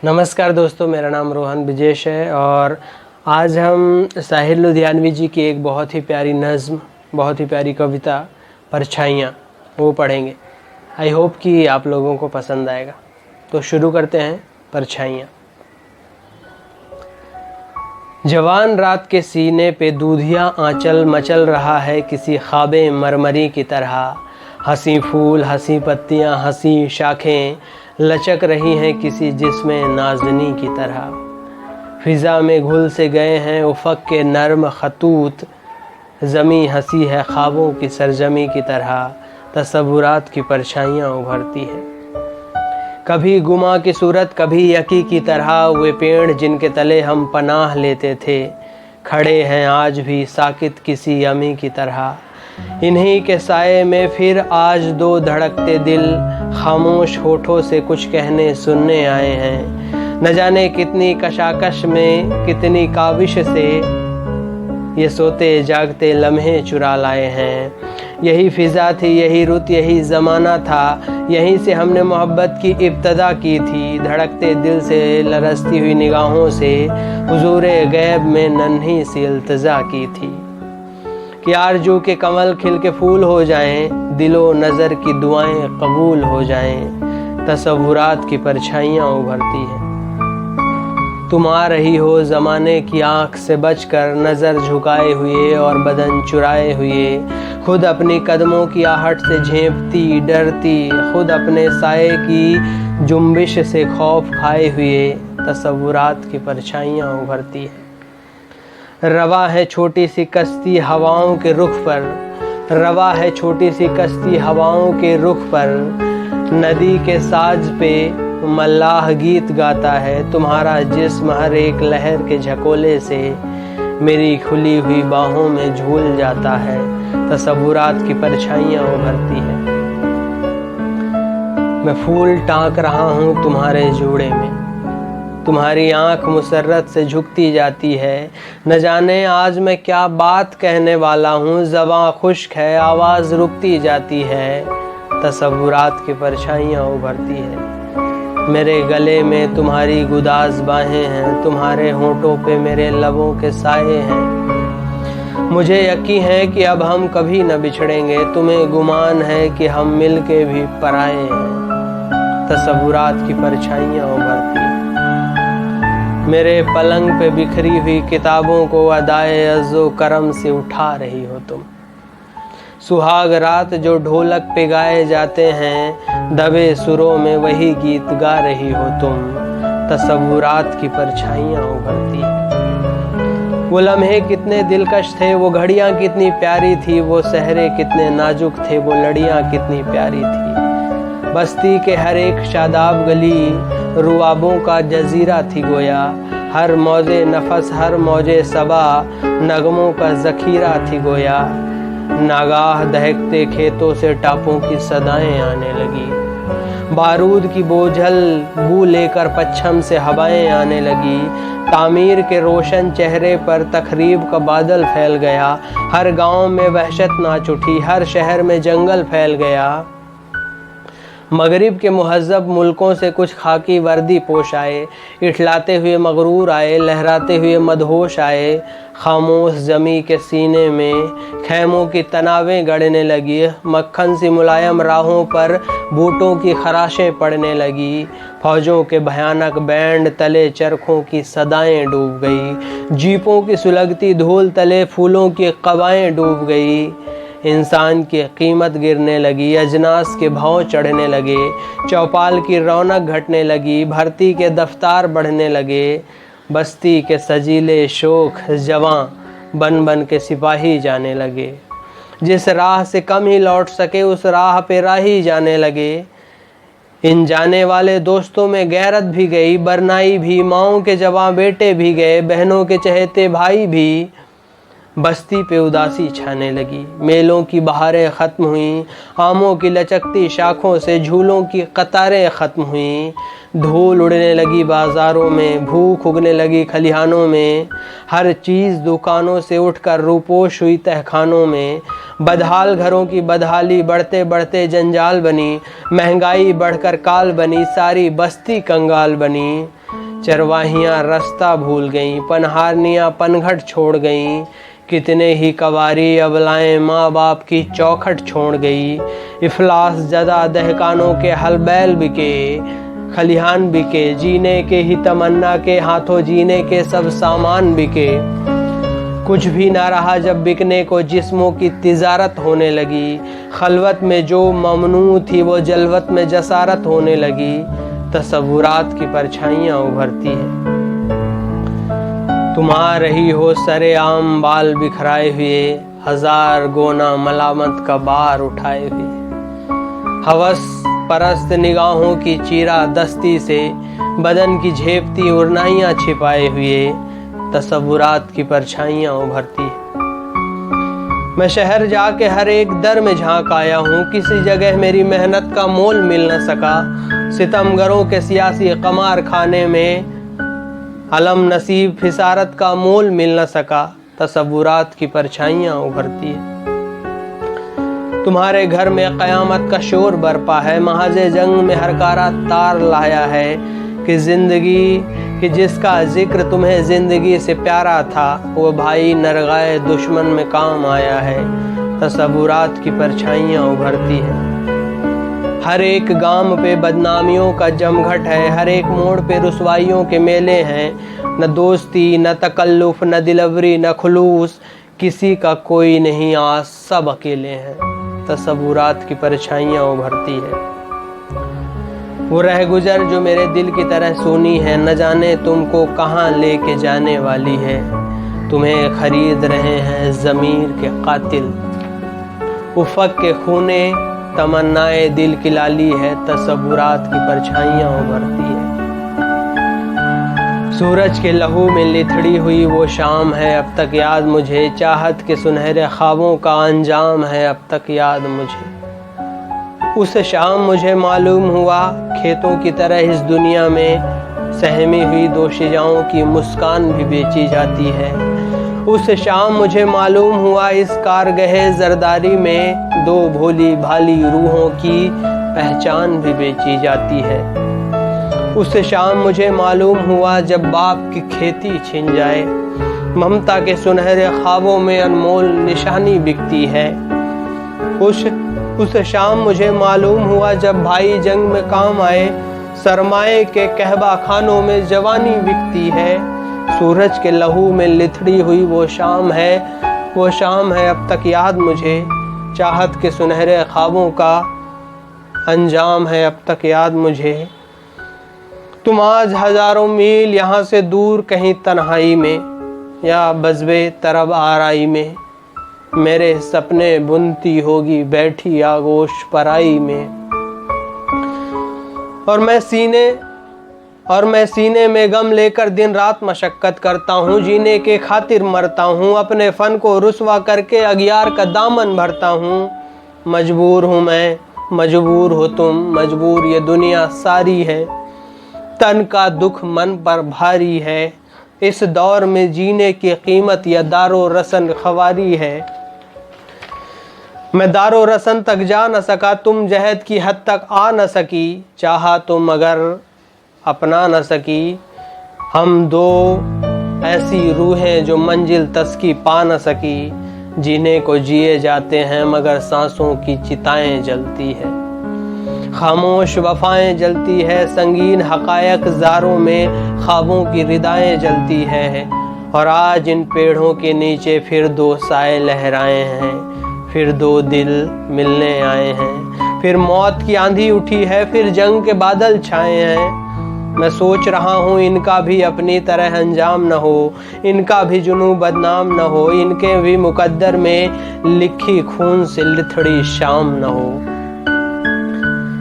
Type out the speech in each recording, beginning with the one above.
नमस्कार दोस्तों, मेरा नाम रोहन विजेश है और आज हम साहिर लुधियानवी जी की एक बहुत ही प्यारी नज़्म, बहुत ही प्यारी कविता परछाइयाँ वो पढ़ेंगे। आई होप कि आप लोगों को पसंद आएगा। तो शुरू करते हैं। परछाइयाँ। जवान रात के सीने पे दूधिया आंचल मचल रहा है किसी ख्वाबे मरमरी की तरह। हंसी फूल, हंसी पत्तियाँ, हंसी शाखें लचक रही हैं किसी जिस्मे नाज़नी की तरह। फिज़ा में घुल से गए हैं उफ़क़ के नर्म खतूत, ज़मी हंसी है ख्वाबों की सरजमी की तरह। तसव्वुरात की परछाइयाँ उभरती हैं, कभी गुमा की सूरत, कभी यकी की तरह। वे पेड़ जिनके तले हम पनाह लेते थे, खड़े हैं आज भी साकित किसी यमी की तरह। इन्हीं के साए में फिर आज दो धड़कते दिल खामोश होठों से कुछ कहने सुनने आए हैं। न जाने कितनी कशाकश में, कितनी काविश से ये सोते जागते लम्हे चुरा लाए हैं। यही फ़िज़ा थी, यही रुत, यही ज़माना था, यहीं से हमने मोहब्बत की इब्तदा की थी। धड़कते दिल से लरसती हुई निगाहों से हुज़ूरे गैब में नन्ही सी इल्तिजा की थी कि आरज़ू के कमल खिल के फूल हो जाएं, दिलो नज़र की दुआएं कबूल हो जाएं। तसव्वुरात की परछाइयाँ उभरती हैं। तुम आ रही हो ज़माने की आँख से बचकर, नज़र झुकाए हुए और बदन चुराए हुए। खुद अपनी कदमों की आहट से झेंपती डरती, खुद अपने साए की जुम्बिश से खौफ खाए हुए। तसव्वुरात की परछाइयाँ उभरती हैं। रवा है छोटी सी कश्ती हवाओं के रुख पर, रवा है छोटी सी कश्ती हवाओं के रुख पर। नदी के साज पे मल्लाह गीत गाता है, तुम्हारा जिस्म हर एक लहर के झकोले से मेरी खुली हुई बाहों में झूल जाता है। तसव्वुरात की परछाइयाँ उभरती हैं। मैं फूल टाँक रहा हूँ तुम्हारे जूड़े में, तुम्हारी आँख मुसर्रत से झुकती जाती है। न जाने आज मैं क्या बात कहने वाला हूँ, ज़बां खुश्क है, आवाज़ रुकती जाती है। तसव्वुरात की परछाइयाँ उभरती हैं। मेरे गले में तुम्हारी गुदाज बाहें हैं, तुम्हारे होंठों पे मेरे लबों के साए हैं। मुझे यकीन है कि अब हम कभी न बिछड़ेंगे, तुम्हें गुमान है कि हम मिल के भी पराए हैं। तसव्वुरात की परछाइयाँ उभरती हैं। मेरे पलंग पे बिखरी हुई किताबों को अदाए अज़्ज़ो करम से उठा रही हो तुम। सुहाग रात जो ढोलक पे गाए जाते हैं, दबे सुरों में वही गीत गा रही हो तुम। तसव्वुरात की परछाइयाँ उभरती हैं। वो लम्हे कितने दिलकश थे, वो घड़ियाँ कितनी प्यारी थी, वो सहरे कितने नाजुक थे, वो लड़ियाँ कितनी प्यारी थी। बस्ती के हर एक शादाब गली रुआबों का जजीरा थी गोया। हर मौजे नफस, हर मौजे सबा नगमों का ज़ख़ीरा थी गोया। नागाह दहकते खेतों से टापों की सदाएं आने लगी। बारूद की बोझल बू लेकर पच्छम से हवाएं आने लगी। तामीर के रोशन चेहरे पर तखरीब का बादल फैल गया। हर गांव में वहशत नाच उठी, हर शहर में जंगल फैल गया। मगरिब के मुहज़्ज़ब मुल्कों से कुछ खाकी वर्दी पोश आए, इठलाते हुए मगरूर आए, लहराते हुए मदहोश आए। खामोश ज़मी के सीने में खैमों की तनावें गड़ने लगी। मक्खन सी मुलायम राहों पर बूटों की खराशें पड़ने लगी। फौजों के भयानक बैंड तले चरखों की सदाएं डूब गई। जीपों की सुलगती धूल तले फूलों की कवाएं डूब गई। इंसान की कीमत गिरने लगी, अजनास के भाव चढ़ने लगे, चौपाल की रौनक घटने लगी, भर्ती के दफ्तार बढ़ने लगे। बस्ती के सजीले शोख जवां बन बन के सिपाही जाने लगे। जिस राह से कम ही लौट सके उस राह पे राही जाने लगे। इन जाने वाले दोस्तों में गैरत भी गई, बरनाई भी, माओं के जवां बेटे भी गए, बहनों के चहेते भाई भी। बस्ती पे उदासी छाने लगी। मेलों की बहारें ख़त्म हुईं, आमों की लचकती शाखों से झूलों की कतारें ख़त्म हुईं। धूल उड़ने लगी बाज़ारों में, भूख उगने लगी खलिहानों में। हर चीज़ दुकानों से उठकर रूपोश हुई तहखानों में। बदहाल घरों की बदहाली बढ़ते बढ़ते जंजाल बनी। महंगाई बढ़कर काल बनी, सारी बस्ती कंगाल बनी। चरवाहियाँ रास्ता भूल गईं, पनहारनियाँ पनघट छोड़ गईं। कितने ही कवारी अबलाएं माँ बाप की चौखट छोड़ गई। इफलास ज़दा दहकानों के हल बैल बिके, खलिहान बिके। जीने के ही तमन्ना के हाथों जीने के सब सामान बिके। कुछ भी ना रहा जब बिकने को, जिस्मों की तिजारत होने लगी। खलवत में जो ममनू थी वो जलवत में जसारत होने लगी। तसव्वुरात की परछाइयाँ उभरती है। तुम आ रही हो सरे आम बाल बिखराए हुए, हजार गोना मलामत का बार उठाए हुए। हवस परस्त निगाहों की चीरा दस्ती से बदन की झेपती उरनाइयाँ छिपाए हुए। तसव्वुरात की परछाइयाँ उभरती है। मैं शहर जाके हर एक दर में झांक आया हूँ, किसी जगह मेरी मेहनत का मोल मिल न सका। सितमगरों के सियासी कमार खाने में अलम नसीब फिसारत का मोल मिल न सका। तसव्वुरात की परछाइयाँ उभरती है। तुम्हारे घर में क़यामत का शोर बरपा है, महाजे जंग में हरकारा तार लाया है। कि जिंदगी कि जिसका जिक्र तुम्हें जिंदगी से प्यारा था, वो भाई नरगाए दुश्मन में काम आया है। तसव्वुरात की परछाइयाँ उभरती है। हर एक गांव पे बदनामियों का जमघट है, हर एक मोड़ पे रुसवाइयों के मेले हैं। न दोस्ती न तकल्लुफ न दिलवरी न खुलूस, किसी का कोई नहीं आस, सब अकेले हैं। तसव्वुरात की परछाइयाँ उभरती है। वो रह गुजर जो मेरे दिल की तरह सोनी है, न जाने तुमको कहाँ लेके जाने वाली है। तुम्हें खरीद रहे हैं ज़मीर के कातिल, उफ़क़ के खूने तमन्नाए दिल की लाली है। तसव्वुरात की परछाइयाँ उभरती है। सूरज के लहू में लिथड़ी हुई वो शाम है, अब तक याद मुझे। चाहत के सुनहरे ख्वाबों का अंजाम है, अब तक याद मुझे। उस शाम मुझे मालूम हुआ, खेतों की तरह इस दुनिया में सहमी हुई दोशिजाओं की मुस्कान भी बेची जाती है। उस शाम मुझे मालूम हुआ, इस कारगहे जरदारी में दो भोली भाली रूहों की पहचान भी बेची जाती है। उस शाम मुझे मालूम हुआ, जब बाप की खेती छिन जाए, ममता के सुनहरे ख्वाबों में अनमोल निशानी बिकती है। उस शाम मुझे मालूम हुआ, जब भाई जंग में काम आए, सरमाए के कहबा खानों में जवानी बिकती है। सूरज के लहू में लिथड़ी हुई वो शाम है, अब तक याद मुझे। चाहत के सुनहरे ख्वाबों का अंजाम है, अब तक याद मुझे। तुम आज हजारों मील यहाँ से दूर कहीं तन्हाई में, या बज़्बे तरब आराई में, मेरे सपने बुनती होगी बैठी आगोश पराई में। और मैं सीने में गम लेकर दिन रात मशक्कत करता हूँ, जीने के खातिर मरता हूँ, अपने फन को रुसवा करके अगियार का दामन भरता हूँ। मजबूर हूँ मैं, मजबूर हो तुम, मजबूर ये दुनिया सारी है। तन का दुख मन पर भारी है, इस दौर में जीने की कीमत या दारो रसन ख्वारी है। मैं दारो रसन तक जा न सका, तुम जहद की हद तक आ न सकी, चाहा तो मगर अपना न सकी। हम दो ऐसी रूहें जो मंजिल तस्की पा न सकी, जीने को जिए जाते हैं मगर सांसों की चिताएं जलती है। खामोश वफाएं जलती है, संगीन हकायक ज़ारों में ख्वाबों की रिदाएं जलती है। और आज इन पेड़ों के नीचे फिर दो साए लहराए हैं, फिर दो दिल मिलने आए हैं। फिर मौत की आंधी उठी है, फिर जंग के बादल छाए हैं। मैं सोच रहा हूँ इनका भी अपनी तरह अंजाम न हो, इनका भी जुनू बदनाम न हो, इनके भी मुकद्दर में लिखी खून से लिथड़ी शाम न हो।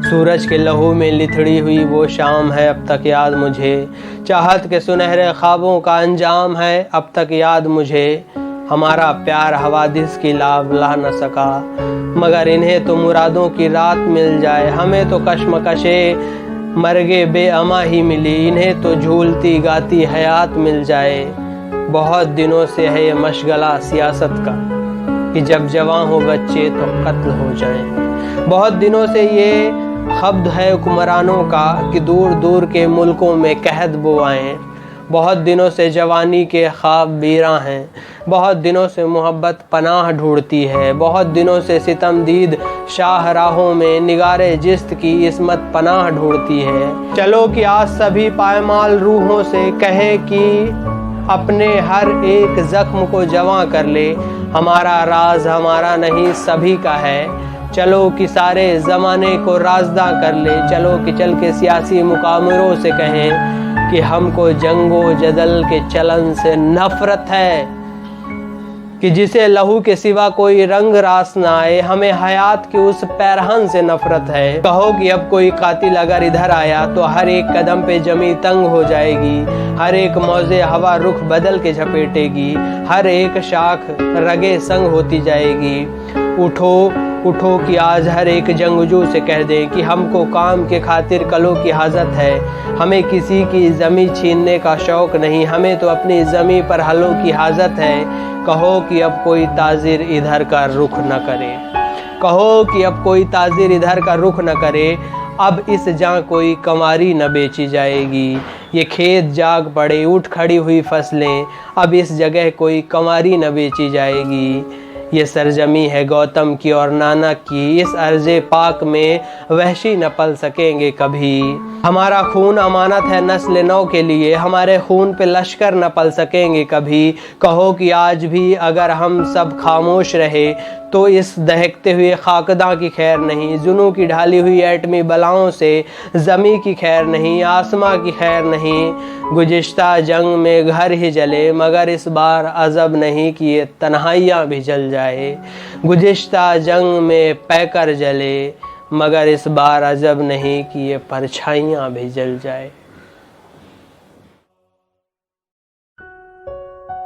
सूरज के लहू में लिथड़ी हुई वो शाम है, अब तक याद मुझे। चाहत के सुनहरे ख्वाबों का अंजाम है, अब तक याद मुझे। हमारा प्यार हवादिस की लाभ ला न सका। मगर इन्हें तो मुरादों की रात मिल जाए, हमें तो कश्मकशे मरगे बेअमा ही मिली। इन्हें तो झूलती गाती हयात मिल जाए। बहुत दिनों से है ये मशगला सियासत का कि जब जवां हो बच्चे तो कत्ल हो जाएं। बहुत दिनों से ये खब्द है हुक्मरानों का कि दूर दूर के मुल्कों में कहत बो आएं। बहुत दिनों से जवानी के ख्वाब बीरा हैं। बहुत दिनों से मोहब्बत पनाह ढूंढती है। बहुत दिनों से सितमदीद शाहराहों में निगारे जिस्त की इस्मत पनाह ढूंढती है। चलो कि आज सभी पायमाल रूहों से कहे कि अपने हर एक जख्म को जवां कर ले। हमारा राज हमारा नहीं सभी का है। चलो कि सारे ज़माने को राजदा कर ले। चलो कि चल के सियासी मुकामरों से कहें कि हमको जंगो जदल के चलन से नफरत है, कि जिसे लहू के सिवा कोई रंग रास न आए। हमें हयात की उस पैरहन से नफरत है। कहो कि अब कोई कातिल अगर इधर आया तो हर एक कदम पे जमी तंग हो जाएगी। हर एक मौजे हवा रुख बदल के झपेटेगी। हर एक शाख रगे संग होती जाएगी। उठो उठो कि आज हर एक जंगजू से कह दें कि हमको काम के खातिर कलों की हाजत है। हमें किसी की ज़मीं छीनने का शौक़ नहीं, हमें तो अपनी ज़मीं पर हलों की हाजत है। कहो कि अब कोई ताजिर इधर का रुख न करे। कहो कि अब कोई ताजिर इधर का रुख न करे। अब इस जहाँ कोई कमारी न बेची जाएगी। ये खेत जाग पड़े उठ खड़ी हुई फसलें, अब इस जगह कोई कमारी न बेची जाएगी। ये सरजमी है गौतम की और नानक की। इस अर्ज़े पाक में वहशी न पल सकेंगे कभी। हमारा खून अमानत है नस्ल नौ के लिए। हमारे खून पे लश्कर न पल सकेंगे कभी। कहो कि आज भी अगर हम सब खामोश रहे तो इस दहकते हुए खाकदा की खैर नहीं। जुनू की ढाली हुई एटमी बलाओं से ज़मी की खैर नहीं, आसमां की खैर नहीं। गुज़िश्ता जंग में घर ही जले, मगर इस बार अजब नहीं कि ये तन्हाइयाँ भी जल जाए। गुज़िश्ता जंग में पैकर जले, मगर इस बार अजब नहीं कि ये परछाइयाँ भी जल जाए।